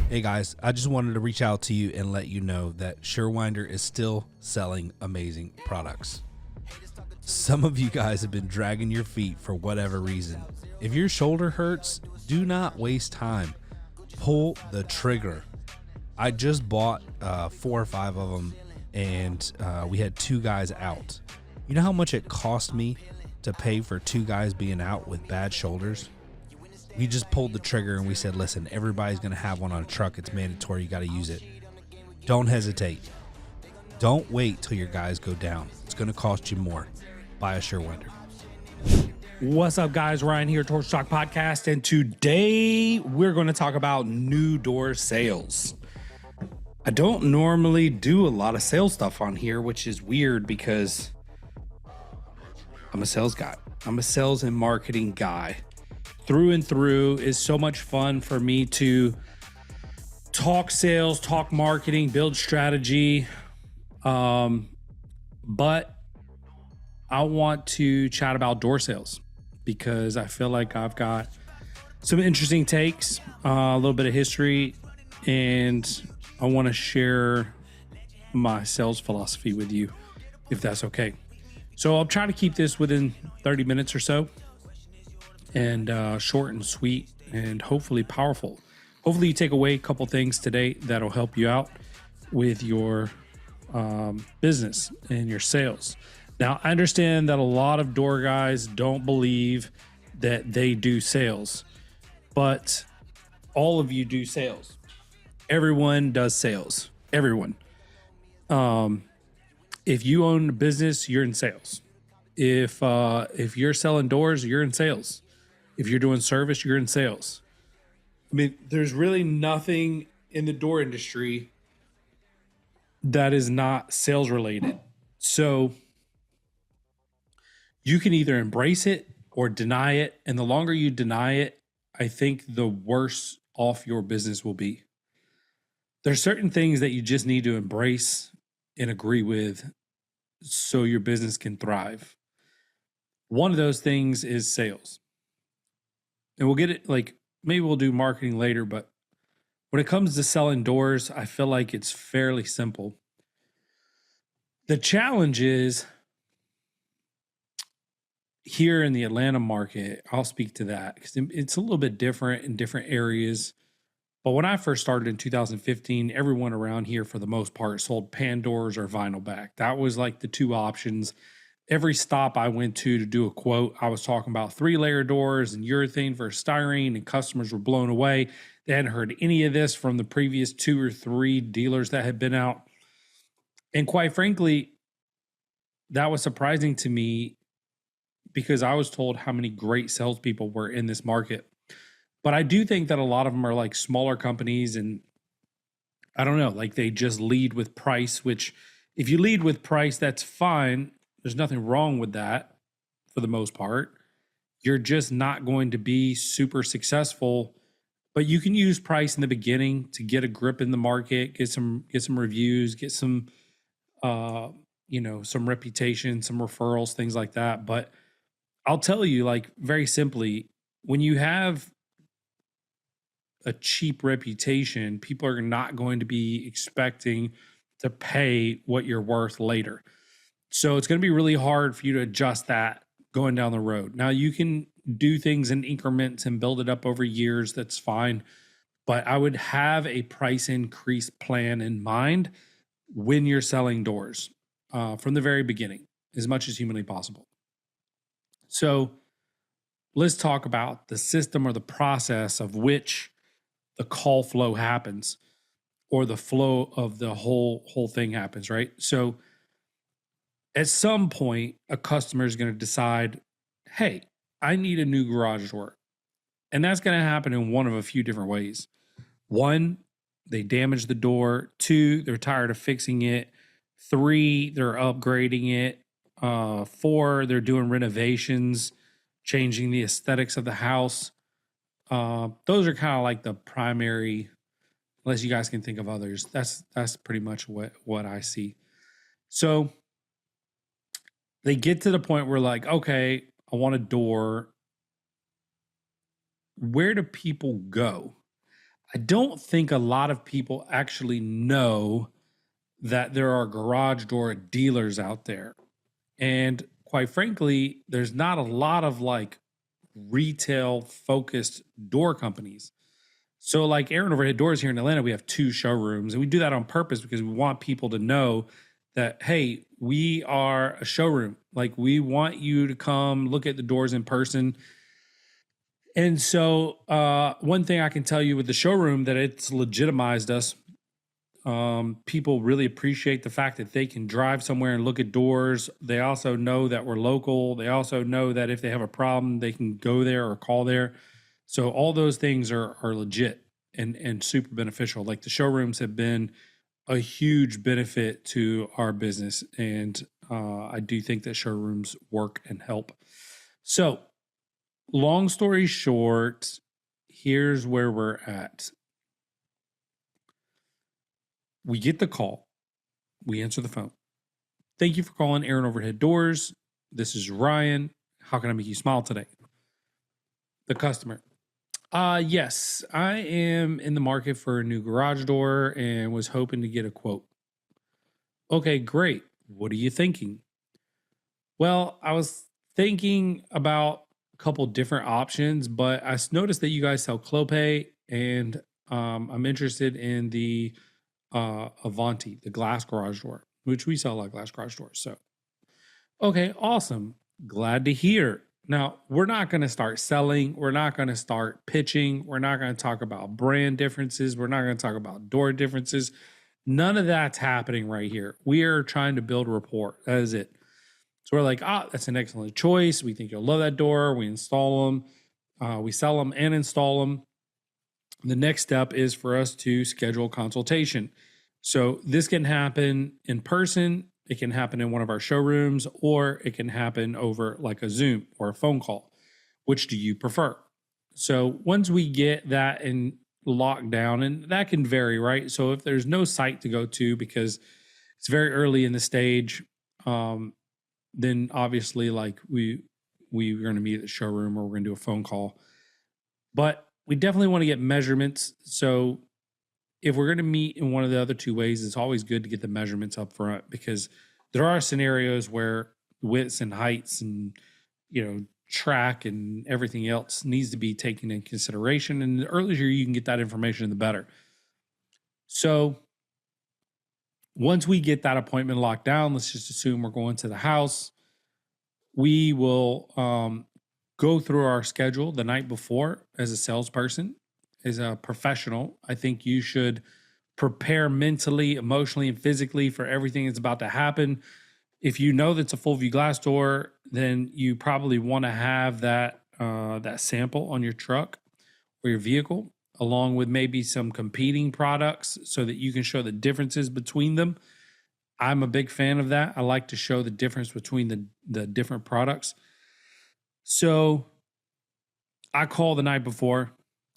Hey guys, I just wanted to reach out to you and let you know that Surewinder is still selling amazing products. Some of you guys have been dragging your feet for whatever reason. If your shoulder hurts, do not waste time. Pull the trigger. I just bought 4 or 5 of them, and we had 2 guys out. You know how much it cost me to pay for 2 guys being out with bad shoulders? We just pulled the trigger and we said, listen, everybody's going to have one on a truck. It's mandatory. You got to use it. Don't hesitate. Don't wait till your guys go down. It's going to cost you more. Buy a Surewinder. What's up, guys? Ryan here, Torsion Talk podcast, and today we're going to talk about new door sales. I don't normally do a lot of sales stuff on here, which is weird because I'm a sales guy. I'm a sales and marketing guy. Through and through. Is so much fun for me to talk sales, talk marketing, build strategy. But I want to chat about door sales because I feel like I've got some interesting takes, a little bit of history, and I want to share my sales philosophy with you, if that's okay. So I'll try to keep this within 30 minutes or so, and short and sweet and hopefully powerful. Hopefully you take away a couple things today that'll help you out with your business and your sales. Now, I understand that a lot of door guys don't believe that they do sales, but all of you do sales. Everyone does sales. Everyone. If you own a business, you're in sales. If you're selling doors, you're in sales. If you're doing service, you're in sales. I mean, there's really nothing in the door industry that is not sales related. So you can either embrace it or deny it. And the longer you deny it, I think the worse off your business will be. There's certain things that you just need to embrace and agree with so your business can thrive. One of those things is sales. And we'll get it, like, maybe we'll do marketing later, but when it comes to selling doors, I feel like it's fairly simple. The challenge is here in the Atlanta market, I'll speak to that because it's a little bit different in different areas. But when I first started in 2015, everyone around here, for the most part, sold pan doors or vinyl back. That was like the 2 options. Every stop I went to do a quote, I was talking about 3-layer doors and urethane versus styrene, and customers were blown away. They hadn't heard any of this from the previous 2 or 3 dealers that had been out. And quite frankly, that was surprising to me because I was told how many great salespeople were in this market. But I do think that a lot of them are like smaller companies, and I don't know, like they just lead with price, which if you lead with price, that's fine. There's nothing wrong with that for the most part. You're just not going to be super successful, but you can use price in the beginning to get a grip in the market, get some reviews, get some, some reputation, some referrals, things like that. But I'll tell you, like, very simply, when you have a cheap reputation, people are not going to be expecting to pay what you're worth later. So it's going to be really hard for you to adjust that going down the road. Now, you can do things in increments and build it up over years. That's fine. But I would have a price increase plan in mind when you're selling doors from the very beginning, as much as humanly possible. So let's talk about the system or the process of which the call flow happens, or the flow of the whole thing happens, right? So at some point, a customer is going to decide, hey, I need a new garage door. And that's going to happen in one of a few different ways. 1, they damage the door. 2, they're tired of fixing it. 3, they're upgrading it. 4, they're doing renovations, changing the aesthetics of the house. Those are kind of like the primary, unless you guys can think of others. That's pretty much what I see. So they get to the point where, like, okay, I want a door. Where do people go? I don't think a lot of people actually know that there are garage door dealers out there. And quite frankly, there's not a lot of like retail focused door companies. So, like Aaron Overhead Doors here in Atlanta, we have 2 showrooms, and we do that on purpose because we want people to know that, hey, we are a showroom. Like, we want you to come look at the doors in person. And so, one thing I can tell you with the showroom that it's legitimized us. People really appreciate the fact that they can drive somewhere and look at doors. They also know that we're local. They also know that if they have a problem, they can go there or call there. So all those things are legit and super beneficial. Like the showrooms have been a huge benefit to our business, and I do think that showrooms work and help. So, long story short, here's where we're at. We get the call. We answer the phone. Thank you for calling Aaron Overhead Doors. This is Ryan. How can I make you smile today? The customer. Yes, I am in the market for a new garage door and was hoping to get a quote. Okay, great. What are you thinking? Well, I was thinking about a couple different options, but I noticed that you guys sell Clopay, and I'm interested in the Avanti, the glass garage door, which we sell a lot of glass garage doors. So, okay, awesome. Glad to hear. Now, we're not going to start selling. We're not going to start pitching. We're not going to talk about brand differences. We're not going to talk about door differences. None of that's happening right here. We are trying to build rapport. That is it. So we're like, that's an excellent choice. We think you'll love that door. We install them. We sell them and install them. The next step is for us to schedule a consultation. So this can happen in person. It can happen in one of our showrooms, or it can happen over like a Zoom or a phone call. Which do you prefer? So once we get that in locked down, and that can vary, right? So if there's no site to go to because it's very early in the stage, then obviously like we're going to meet at the showroom or we're going to do a phone call. But we definitely want to get measurements. So if we're going to meet in one of the other 2 ways, it's always good to get the measurements up front, because there are scenarios where widths and heights and, track and everything else needs to be taken in consideration. And the earlier you can get that information, the better. So once we get that appointment locked down, let's just assume we're going to the house. We will go through our schedule the night before. As a salesperson, as a professional, I think you should prepare mentally, emotionally, and physically for everything that's about to happen. If you know that's a full view glass door, then you probably want to have that sample on your truck or your vehicle, along with maybe some competing products so that you can show the differences between them. I'm a big fan of that. I like to show the difference between the different products. So I call the night before.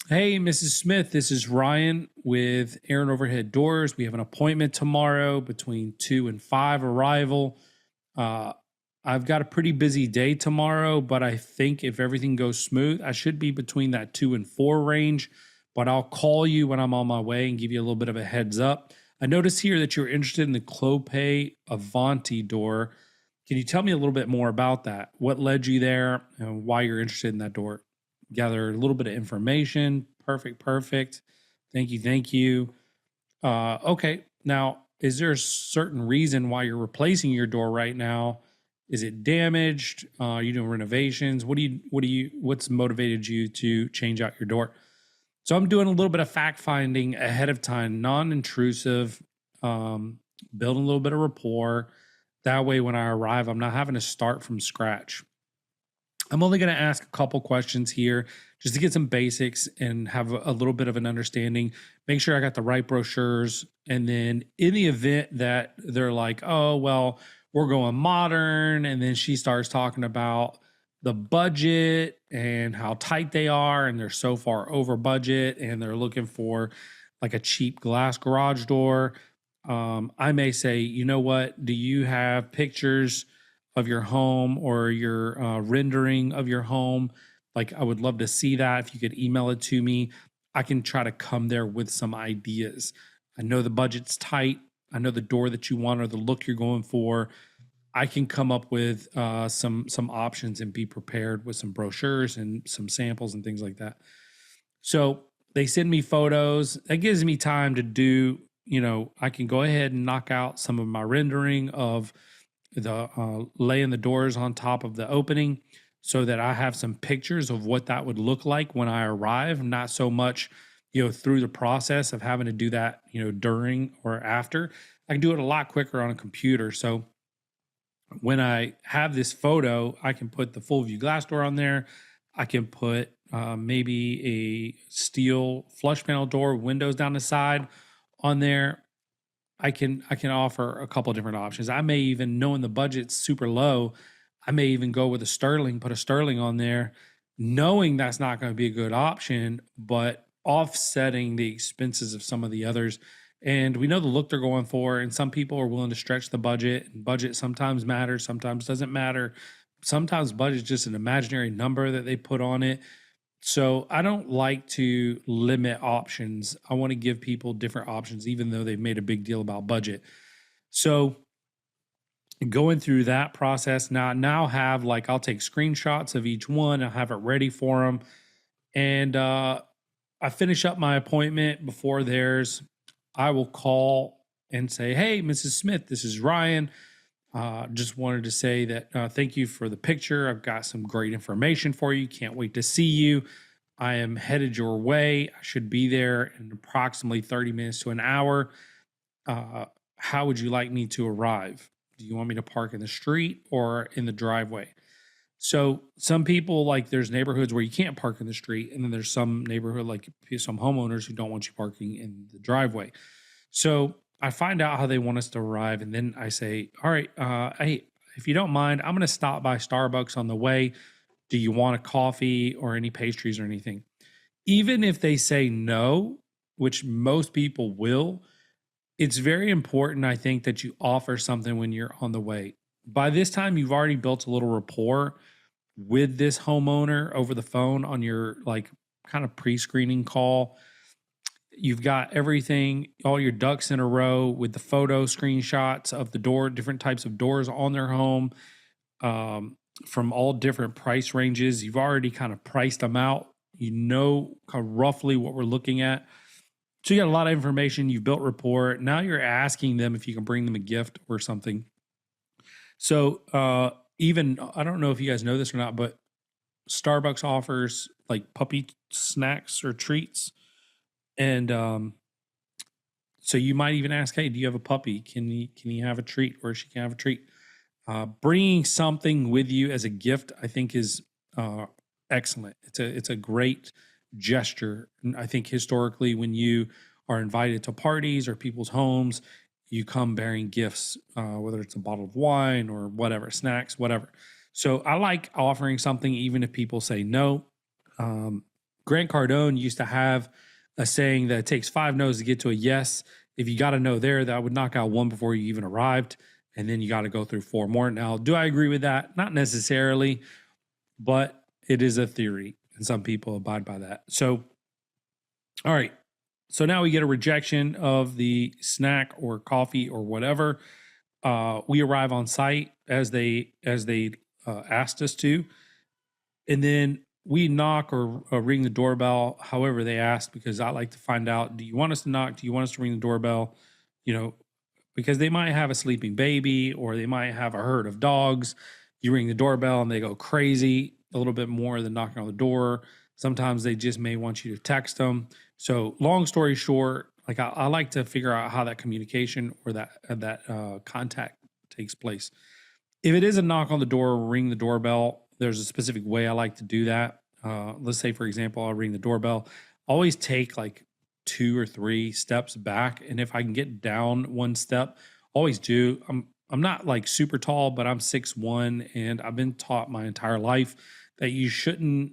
Hey, Mrs. Smith, this is Ryan with Aaron Overhead Doors. We have an appointment tomorrow between 2 and 5 arrival. I've got a pretty busy day tomorrow, but I think if everything goes smooth, I should be between that 2 and 4 range. But I'll call you when I'm on my way and give you a little bit of a heads up. I noticed here that you're interested in the Clopay Avanti door. Can you tell me a little bit more about that? What led you there and why you're interested in that door? Gather a little bit of information. Perfect. Thank you. Okay. Now, is there a certain reason why you're replacing your door right now? Is it damaged? Are you doing renovations? What's motivated you to change out your door? So I'm doing a little bit of fact finding ahead of time, non-intrusive, building a little bit of rapport. That way, when I arrive, I'm not having to start from scratch. I'm only going to ask a couple questions here just to get some basics and have a little bit of an understanding. Make sure I got the right brochures. And then in the event that they're like, oh, well, we're going modern. And then she starts talking about the budget and how tight they are. And they're so far over budget and they're looking for like a cheap glass garage door. I may say, you know what? Do you have pictures of your home or your rendering of your home? Like, I would love to see that. If you could email it to me, I can try to come there with some ideas. I know the budget's tight. I know the door that you want or the look you're going for. I can come up with some options and be prepared with some brochures and some samples and things like that. So they send me photos. That gives me time to do, I can go ahead and knock out some of my rendering of the laying the doors on top of the opening so that I have some pictures of what that would look like when I arrive, not so much, through the process of having to do that, during or after. I can do it a lot quicker on a computer. So when I have this photo, I can put the full view glass door on there. I can put maybe a steel flush panel door, windows down the side on there. I can offer a couple of different options. I may even, knowing the budget's super low, I may even go with a Sterling, put a Sterling on there, knowing that's not going to be a good option, but offsetting the expenses of some of the others. And we know the look they're going for, and some people are willing to stretch the budget. And budget sometimes matters, sometimes doesn't matter. Sometimes budget's just an imaginary number that they put on it. So I don't like to limit options. I want to give people different options, even though they've made a big deal about budget. So going through that process now have I'll take screenshots of each one. I'll have it ready for them. And I finish up my appointment before theirs. I will call and say, hey, Mrs. Smith, this is Ryan. Just wanted to say that thank you for the picture. I've got some great information for you. Can't wait to see you. I am headed your way. I should be there in approximately 30 minutes to an hour. How would you like me to arrive? Do you want me to park in the street or in the driveway? So some people, there's neighborhoods where you can't park in the street, and then there's some neighborhood, some homeowners who don't want you parking in the driveway. So I find out how they want us to arrive, and then I say, all right, hey, if you don't mind, I'm going to stop by Starbucks on the way. Do you want a coffee or any pastries or anything? Even if they say no, which most people will, it's very important, I think, that you offer something when you're on the way. By this time, you've already built a little rapport with this homeowner over the phone on your kind of pre-screening call. You've got everything, all your ducks in a row with the photo screenshots of the door, different types of doors on their home, from all different price ranges. You've already kind of priced them out. You know kind of roughly what we're looking at. So you got a lot of information. You've built rapport. Now you're asking them if you can bring them a gift or something. So even, I don't know if you guys know this or not, but Starbucks offers puppy snacks or treats. And so you might even ask, hey, do you have a puppy? Can he have a treat, or she can have a treat? Bringing something with you as a gift, I think, is excellent. It's a great gesture. And I think historically, when you are invited to parties or people's homes, you come bearing gifts, whether it's a bottle of wine or whatever, snacks, whatever. So I like offering something even if people say no. Grant Cardone used to have a saying that it takes 5 no's to get to a yes. If you got a no there, that would knock out 1 before you even arrived, and then you got to go through 4 more. Now, do I agree with that? Not necessarily, but it is a theory, and some people abide by that. So, all right. So now we get a rejection of the snack or coffee or whatever. We arrive on site as they asked us to, and then we knock or ring the doorbell, however they asked, because I like to find out, do you want us to knock? Do you want us to ring the doorbell? Because they might have a sleeping baby or they might have a herd of dogs. You ring the doorbell and they go crazy a little bit more than knocking on the door. Sometimes they just may want you to text them. So long story short, I like to figure out how that communication or that contact takes place. If it is a knock on the door or ring the doorbell, there's a specific way I like to do that. Let's say, for example, I'll ring the doorbell. Always take 2 or 3 steps back, and if I can get down 1 step, always do. I'm not super tall, but I'm 6'1", and I've been taught my entire life that you shouldn't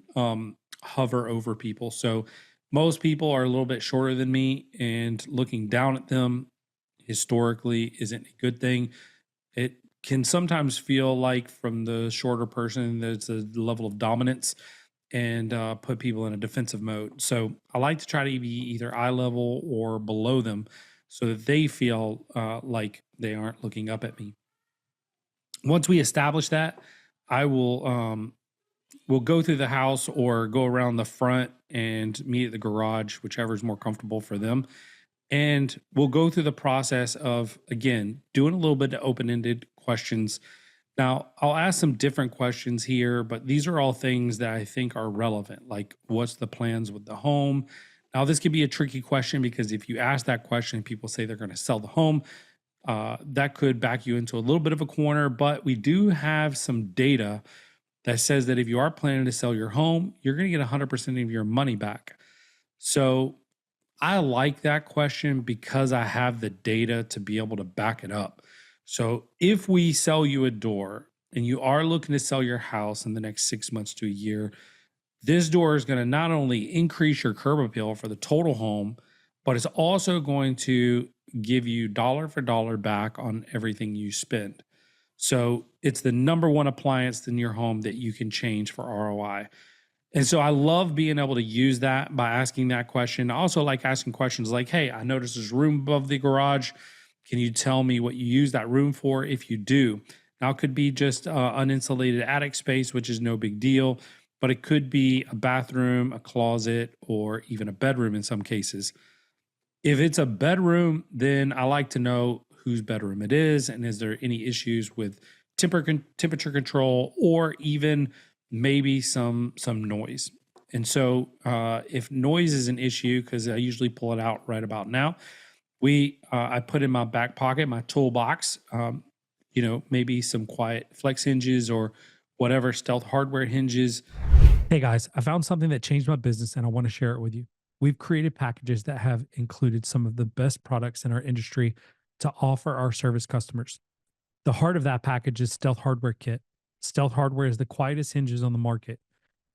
hover over people. So most people are a little bit shorter than me, and looking down at them historically isn't a good thing. It can sometimes feel like from the shorter person there's a level of dominance, and put people in a defensive mode. So I like to try to be either eye level or below them so that they feel like they aren't looking up at me. Once we establish that, I will we'll go through the house or go around the front and meet at the garage, whichever is more comfortable for them. And we'll go through the process of, again, doing a little bit of open ended questions. Now, I'll ask some different questions here, but these are all things that I think are relevant. Like, what's the plans with the home? Now, this could be a tricky question because if you ask that question, people say they're going to sell the home. That could back you into a little bit of a corner, but we do have some data that says that if you are planning to sell your home, you're going to get 100% of your money back. So I like that question because I have the data to be able to back it up. So if we sell you a door and you are looking to sell your house in the next 6 months to a year, this door is going to not only increase your curb appeal for the total home, but it's also going to give you dollar for dollar back on everything you spend. So it's the number one appliance in your home that you can change for ROI. And so I love being able to use that by asking that question. I also like asking questions like, hey, I noticed there's room above the garage. Can you tell me what you use that room for if you do? Now, it could be just uninsulated attic space, which is no big deal, but it could be a bathroom, a closet, or even a bedroom in some cases. If it's a bedroom, then I like to know whose bedroom it is and is there any issues with temperature control or even maybe some noise. And so if noise is an issue, because I usually pull it out right about now, I put in my back pocket, my toolbox, maybe some quiet flex hinges or whatever stealth hardware hinges. Hey guys, I found something that changed my business and I want to share it with you. We've created packages that have included some of the best products in our industry to offer our service customers. The heart of that package is Stealth Hardware Kit. Stealth Hardware is the quietest hinges on the market.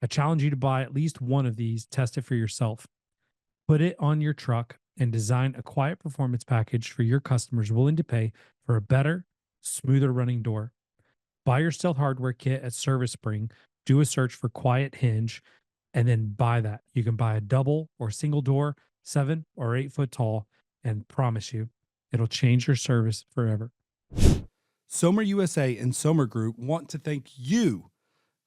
I challenge you to buy at least one of these, test it for yourself. Put it on your truck and design a quiet performance package for your customers willing to pay for a better, smoother running door. Buy your Stealth Hardware Kit at Service Spring, do a search for quiet hinge, and then buy that. You can buy a double or single door, 7 or 8 foot tall, and promise you, it'll change your service forever. Somer USA and Somer Group want to thank you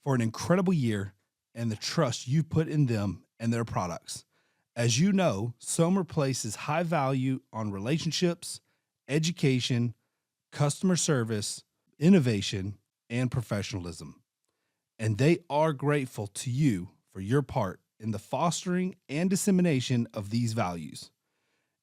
for an incredible year and the trust you've put in them and their products. As you know, Somer places high value on relationships, education, customer service, innovation, and professionalism. And they are grateful to you for your part in the fostering and dissemination of these values.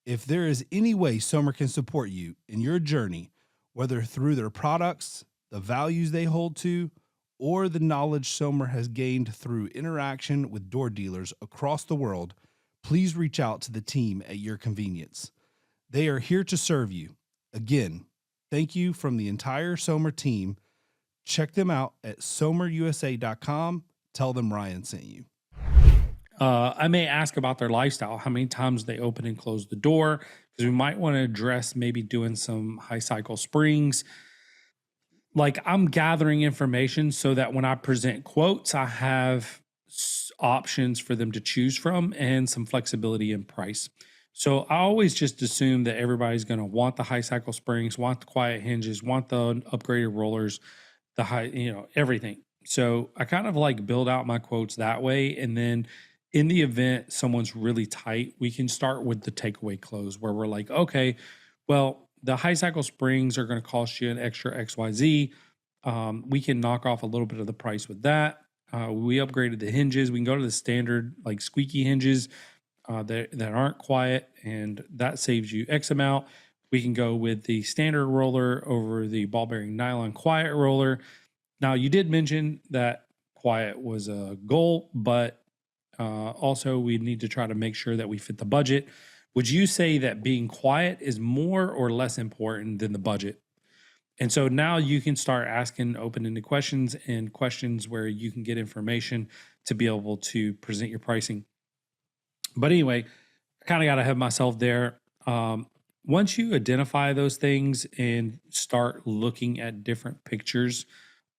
If there is any way Somer can support you in your journey, whether through their products, the values they hold to, or the knowledge Somer has gained through interaction with door dealers across the world, please reach out to the team at your convenience. They are here to serve you. Again, thank you from the entire Somer team. Check them out at somerusa.com. Tell them Ryan sent you. I may ask about their lifestyle, how many times they open and close the door, because we might want to address maybe doing some high cycle springs. Like, I'm gathering information so that when I present quotes, I have options for them to choose from and some flexibility in price. So I always just assume that everybody's going to want the high cycle springs, want the quiet hinges, want the upgraded rollers, the high, everything. So I kind of like build out my quotes that way. And then in the event someone's really tight, we can start with the takeaway close where we're like, okay, well, the high cycle springs are going to cost you an extra XYZ. We can knock off a little bit of the price with that. We upgraded the hinges. We can go to the standard like squeaky hinges that aren't quiet, and that saves you X amount. We can go with the standard roller over the ball bearing nylon quiet roller. Now, you did mention that quiet was a goal, but also we need to try to make sure that we fit the budget. Would you say that being quiet is more or less important than the budget? And so now you can start asking open-ended questions and questions where you can get information to be able to present your pricing. But anyway, I kind of got ahead of myself there. Once you identify those things and start looking at different pictures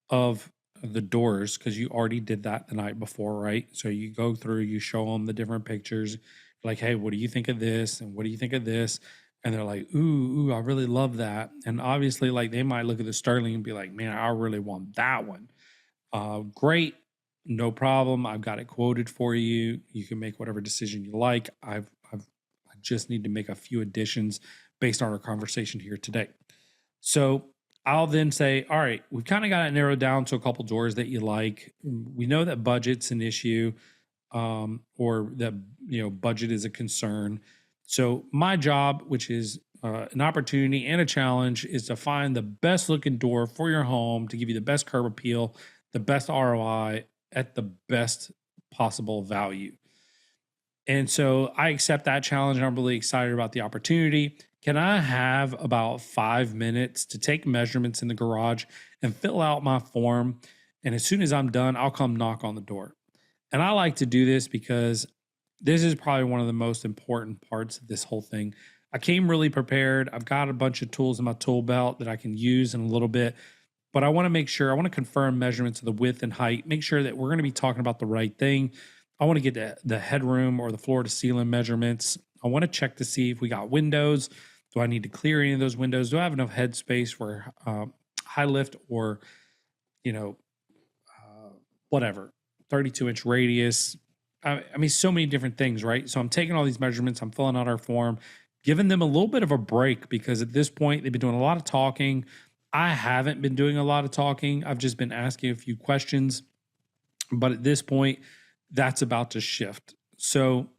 of the doors, because you already did that the night before, right? So you go through, you show them the different pictures, like, hey, what do you think of this? And what do you think of this? And they're like, ooh, I really love that. And obviously, like, they might look at the Sterling and be like, man, I really want that one. Great, no problem. I've got it quoted for you. You can make whatever decision you like. I just need to make a few additions based on our conversation here today. So I'll then say, all right, we've kind of got it narrowed down to a couple doors that you like. We know that budget's an issue, or that budget is a concern. So my job, which is an opportunity and a challenge, is to find the best looking door for your home to give you the best curb appeal, the best ROI at the best possible value. And so I accept that challenge, and I'm really excited about the opportunity. Can I have about 5 minutes to take measurements in the garage and fill out my form? And as soon as I'm done, I'll come knock on the door. And I like to do this because this is probably one of the most important parts of this whole thing. I came really prepared. I've got a bunch of tools in my tool belt that I can use in a little bit, but I want to make sure, I want to confirm measurements of the width and height, make sure that we're going to be talking about the right thing. I want to get the headroom or the floor to ceiling measurements. I want to check to see if we got windows. Do I need to clear any of those windows? Do I have enough headspace for high lift or, whatever, 32-inch radius? I mean, so many different things, right? So I'm taking all these measurements. I'm filling out our form, giving them a little bit of a break, because at this point, they've been doing a lot of talking. I haven't been doing a lot of talking. I've just been asking a few questions. But at this point, that's about to shift. So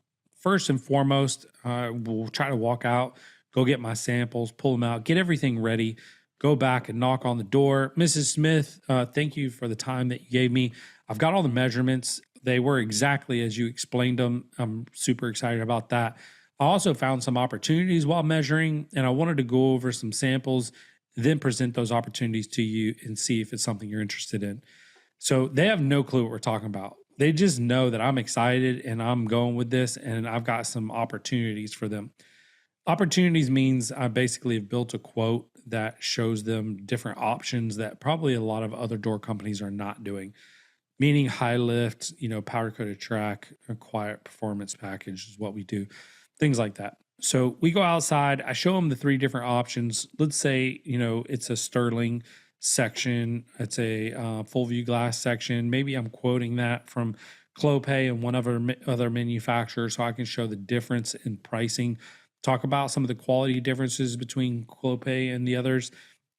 first and foremost, we'll try to walk out, go get my samples, pull them out, get everything ready, go back and knock on the door. Mrs. Smith, thank you for the time that you gave me. I've got all the measurements. They were exactly as you explained them. I'm super excited about that. I also found some opportunities while measuring, and I wanted to go over some samples, then present those opportunities to you and see if it's something you're interested in. So they have no clue what we're talking about. They just know that I'm excited and I'm going with this, and I've got some opportunities for them. Opportunities means I basically have built a quote that shows them different options that probably a lot of other door companies are not doing, meaning high lift, powder coated track, a quiet performance package is what we do, things like that. So we go outside. I show them the 3 different options. Let's say, it's a Sterling section. It's a full view glass section. Maybe I'm quoting that from Clopay and one other manufacturer, so I can show the difference in pricing, talk about some of the quality differences between Clopay and the others,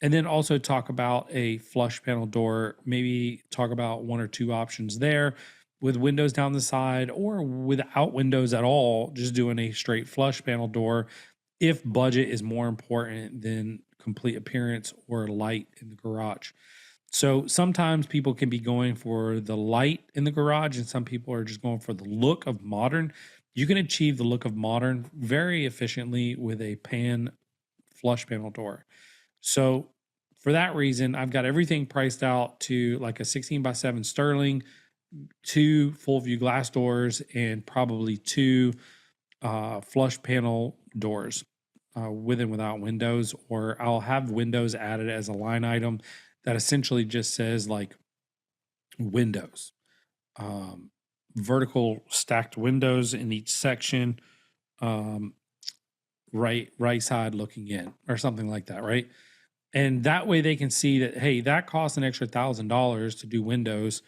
and then also talk about a flush panel door, maybe talk about 1 or 2 options there with windows down the side or without windows at all, just doing a straight flush panel door if budget is more important than complete appearance or light in the garage. So sometimes people can be going for the light in the garage, and some people are just going for the look of modern. You can achieve the look of modern very efficiently with a pan flush panel door. So for that reason, I've got everything priced out to like a 16x7 Sterling, 2 full view glass doors, and probably 2 flush panel doors. With and without windows, or I'll have windows added as a line item that essentially just says like windows, vertical stacked windows in each section, right side looking in, or something like that, right? And that way they can see that, hey, that costs an extra $1,000 to do windows,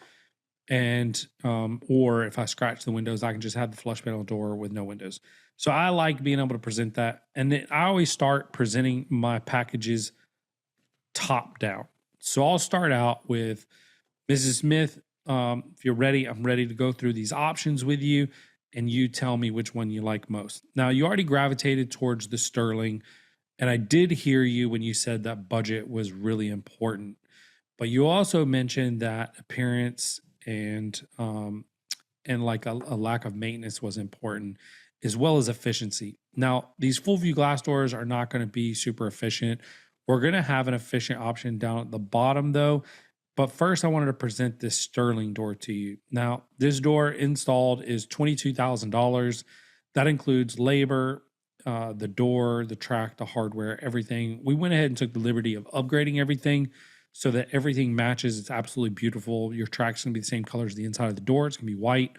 and or if I scratch the windows, I can just have the flush panel door with no windows. So I like being able to present that. And then I always start presenting my packages top down. So I'll start out with Mrs. Smith. If you're ready, I'm ready to go through these options with you, and you tell me which one you like most. Now, you already gravitated towards the Sterling, and I did hear you when you said that budget was really important. But you also mentioned that appearance and like a lack of maintenance was important, as well as efficiency. Now, these full view glass doors are not going to be super efficient. We're going to have an efficient option down at the bottom though. But first I wanted to present this Sterling door to you. Now, this door installed is $22,000. That includes labor, the door, the track, the hardware, everything. We went ahead and took the liberty of upgrading everything. so that everything matches. It's absolutely beautiful. Your track's gonna be the same color as the inside of the door. It's gonna be white.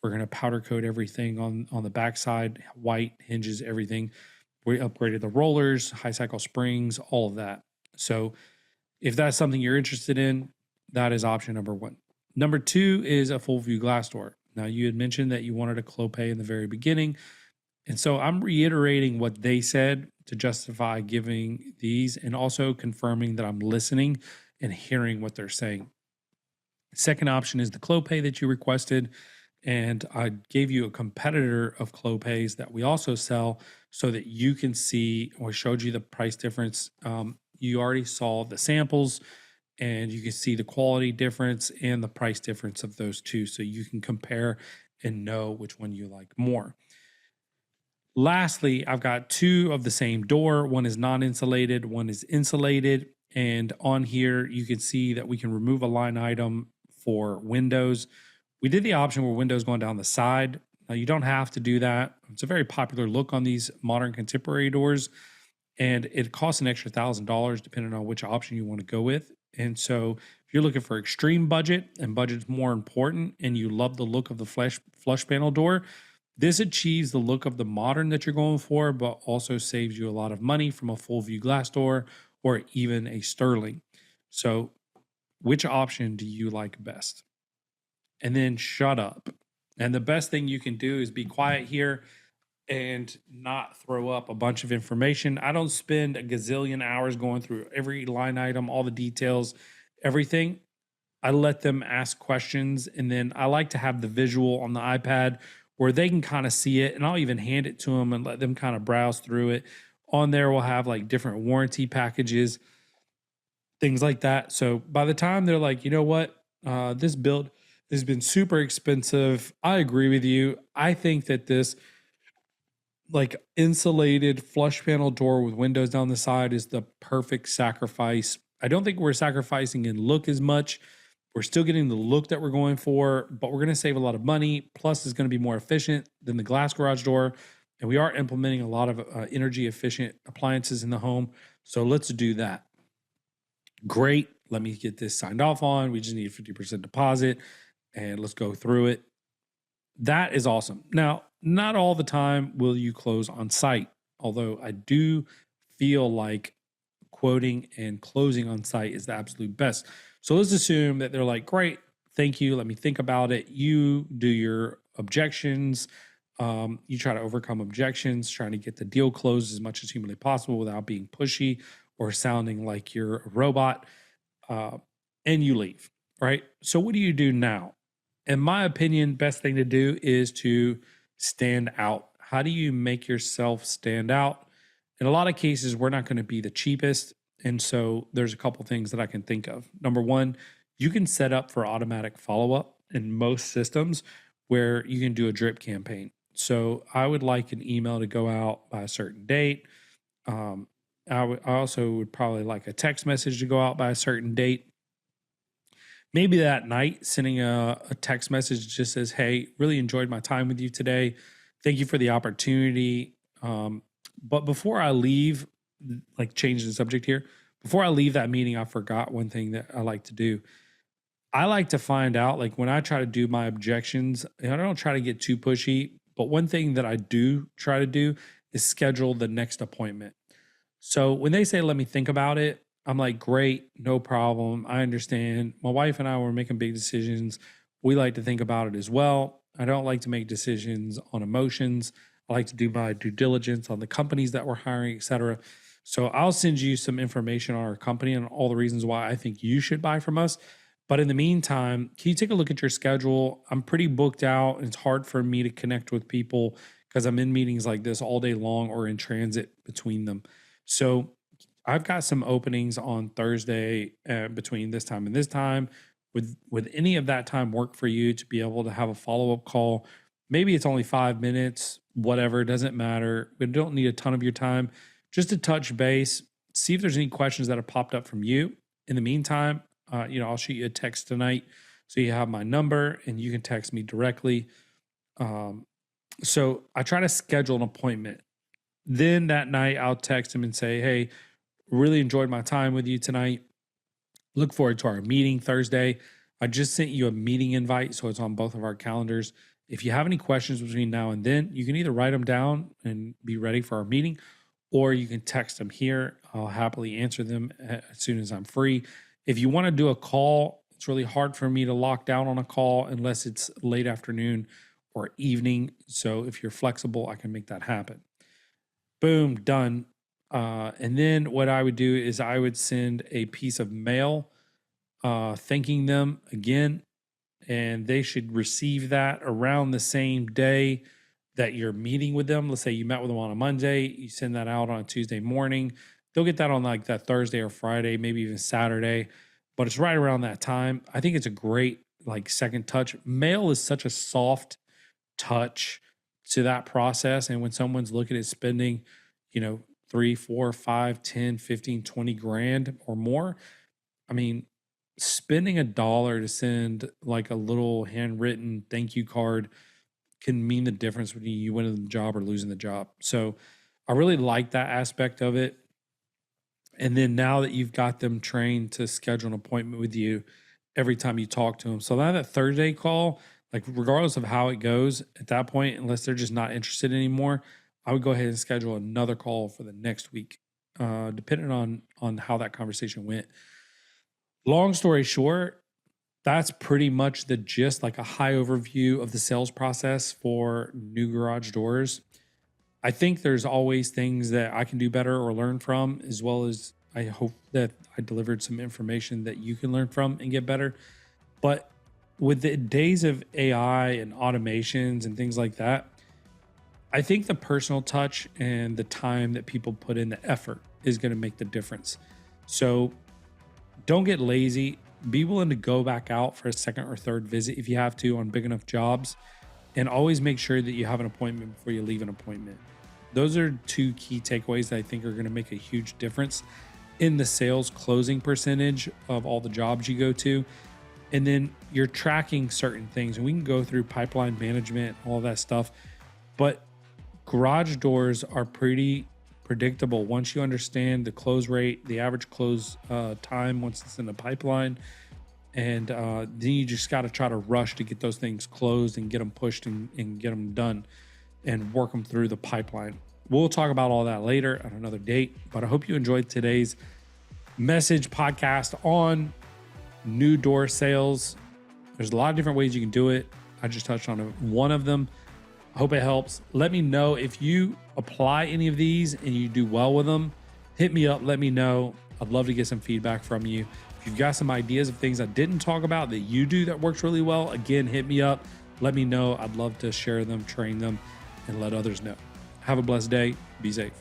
We're gonna powder coat everything on the backside, white hinges, everything. We upgraded the rollers, high cycle springs, all of that. So if that's something you're interested in, that is option number one. Number two is a full view glass door. Now, you had mentioned that you wanted a clopay in the very beginning. And so I'm reiterating what they said to justify giving these and also confirming that I'm listening and hearing what they're saying. Second option is the clopay that you requested. And I gave you a competitor of clopays that we also sell so that you can see, or showed you the price difference. You already saw the samples and you can see the quality difference and the price difference of those two. So you can compare and know which one you like more. Lastly, I've got two of the same door. One is non-insulated, one is insulated. And on here, you can see that we can remove a line item for windows. We did the option where windows going down the side. Now, you don't have to do that. It's a very popular look on these modern contemporary doors, and it costs an extra $1,000 depending on which option you want to go with. And so if you're looking for extreme budget and budget's more important and you love the look of the flush panel door, this achieves the look of the modern that you're going for, but also saves you a lot of money from a full view glass door or even a Sterling. So which option do you like best? And then shut up. And the best thing you can do is be quiet here and not throw up a bunch of information. I don't spend a gazillion hours going through every line item, all the details, everything. I let them ask questions, and then I like to have the visual on the iPad where they can kind of see it, and I'll even hand it to them and let them kind of browse through it. On there, we'll have like different warranty packages, things like that. So by the time they're like, you know what, this build has been super expensive. I agree with you. I think that this like insulated flush panel door with windows down the side is the perfect sacrifice. I don't think we're sacrificing in look as much. We're still getting the look that we're going for, but we're going to save a lot of money. Plus, it's going to be more efficient than the glass garage door. And we are implementing a lot of energy efficient appliances in the home. So let's do that. Great. Let me get this signed off on. We just need a 50% deposit and let's go through it. That is awesome. Now, not all the time will you close on site, although I do feel like quoting and closing on site is the absolute best. So let's assume that they're like, great, thank you. Let me think about it. You do your objections. You try to overcome objections, trying to get the deal closed as much as humanly possible without being pushy or sounding like you're a robot. And you leave, right? So what do you do now? In my opinion, best thing to do is to stand out. How do you make yourself stand out? In a lot of cases, we're not going to be the cheapest. And so there's a couple things that I can think of. Number one, you can set up for automatic follow-up in most systems where you can do a drip campaign. So I would like an email to go out by a certain date. I also would probably like a text message to go out by a certain date. Maybe that night, sending a text message just says, hey, really enjoyed my time with you today. Thank you for the opportunity. But before I leave, like change the subject here, before I leave that meeting, I forgot one thing that I like to do. I like to find out, like when I try to do my objections, and I don't try to get too pushy, but one thing that I do try to do is schedule the next appointment. So when they say, let me think about it, I'm like, great, no problem. I understand. My wife and I were making big decisions. We like to think about it as well. I don't like to make decisions on emotions. I like to do my due diligence on the companies that we're hiring, et cetera. So I'll send you some information on our company and all the reasons why I think you should buy from us. But in the meantime, can you take a look at your schedule? I'm pretty booked out, and it's hard for me to connect with people because I'm in meetings like this all day long or in transit between them. So I've got some openings on Thursday between this time and this time. Would any of that time work for you to be able to have a follow-up call? Maybe it's only 5 minutes, whatever, it doesn't matter. We don't need a ton of your time. Just to touch base, see if there's any questions that have popped up from you. In the meantime, I'll shoot you a text tonight so you have my number and you can text me directly. So I try to schedule an appointment. Then that night I'll text him and say, hey, really enjoyed my time with you tonight. Look forward to our meeting Thursday. I just sent you a meeting invite, so it's on both of our calendars. If you have any questions between now and then, you can either write them down and be ready for our meeting, or you can text them here. I'll happily answer them as soon as I'm free. If you want to do a call, it's really hard for me to lock down on a call unless it's late afternoon or evening. So if you're flexible, I can make that happen. Boom, done. And then what I would do is I would send a piece of mail thanking them again, and they should receive that around the same day that you're meeting with them. Let's say you met with them on a Monday, you send that out on a Tuesday morning. They'll get that on like that Thursday or Friday, maybe even Saturday, but it's right around that time. I think it's a great like second touch. Mail is such a soft touch to that process. And when someone's looking at spending, 3, 4, 5, 10, 15, 20 grand or more, I mean, spending $1 to send like a little handwritten thank you card can mean the difference between you winning the job or losing the job. So I really like that aspect of it. And then now that you've got them trained to schedule an appointment with you every time you talk to them. So now that Thursday call, like regardless of how it goes at that point, unless they're just not interested anymore, I would go ahead and schedule another call for the next week, depending on how that conversation went. Long story short, that's pretty much the gist, like a high overview of the sales process for new garage doors. I think there's always things that I can do better or learn from, as well as I hope that I delivered some information that you can learn from and get better. But with the days of AI and automations and things like that, I think the personal touch and the time that people put in, the effort, is going to make the difference. So don't get lazy. Be willing to go back out for a second or third visit if you have to on big enough jobs, and always make sure that you have an appointment before you leave an appointment. Those are two key takeaways that I think are going to make a huge difference in the sales closing percentage of all the jobs you go to. And then you're tracking certain things, and we can go through pipeline management, all that stuff. But garage doors are pretty predictable once you understand the close rate, the average close time once it's in the pipeline. And then you just got to try to rush to get those things closed and get them pushed and get them done and work them through the pipeline. We'll talk about all that later at another date, but I hope you enjoyed today's message podcast on new door sales. There's a lot of different ways you can do it. I just touched on one of them. I hope it helps. Let me know if you apply any of these and you do well with them. Hit me up. Let me know. I'd love to get some feedback from you. If you've got some ideas of things I didn't talk about that you do that works really well, again, hit me up. Let me know. I'd love to share them, train them, and let others know. Have a blessed day. Be safe.